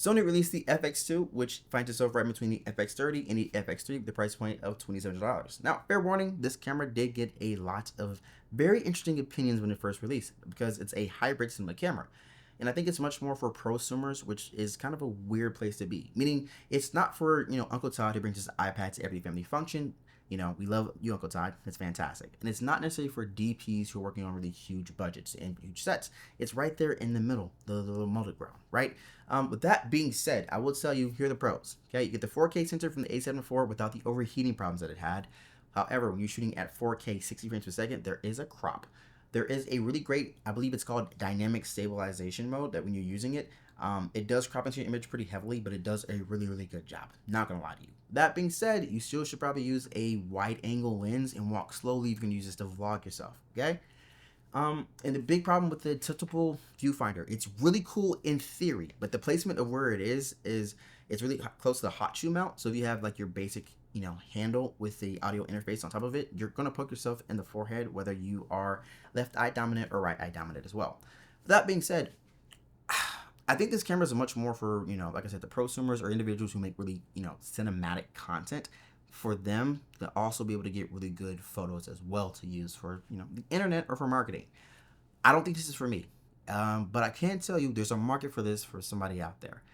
Sony released the FX2, which finds itself right between the FX30 and the FX3 with the price point of $2,700. Now, fair warning, this camera did get a lot of very interesting opinions when it first released because it's a hybrid cinema camera. And I think it's much more for prosumers, which is kind of a weird place to be. Meaning, it's not for, Uncle Todd who brings his iPad to every family function. We love you, Uncle Todd. It's fantastic. And it's not necessarily for DPs who are working on really huge budgets and huge sets. It's right there in the middle, the little middle ground, right? With that being said, I will tell you, here are the pros. Okay, you get the 4K sensor from the A7 IV without the overheating problems that it had. However, when you're shooting at 4K 60 frames per second, there is a crop. There is a really great, I believe it's called dynamic stabilization mode, that when you're using it, it does crop into your image pretty heavily, but it does a really, really good job. Not gonna lie to you. That being said, you still should probably use a wide angle lens and walk slowly if you can use this to vlog yourself, okay? And the big problem with the tiltable viewfinder, it's really cool in theory, but the placement of where it is it's really close to the hot shoe mount. So if you have like your basic, handle with the audio interface on top of it, you're gonna poke yourself in the forehead, whether you are left eye dominant or right eye dominant as well. That being said, I think this camera is much more for, like I said, the prosumers or individuals who make really, cinematic content. For them to also be able to get really good photos as well to use for, the internet or for marketing. I don't think this is for me. But I can tell you there's a market for this for somebody out there.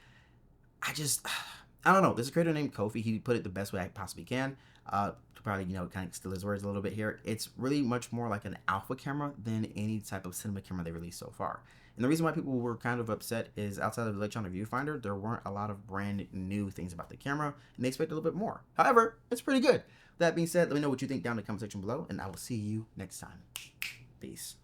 I don't know. There's a creator named Kofi. He put it the best way I possibly can. To probably, kind of steal his words a little bit here. It's really much more like an alpha camera than any type of cinema camera they released so far. And the reason why people were kind of upset is outside of the electronic viewfinder, there weren't a lot of brand new things about the camera, and they expected a little bit more. However, it's pretty good. That being said, let me know what you think down in the comment section below, and I will see you next time. Peace.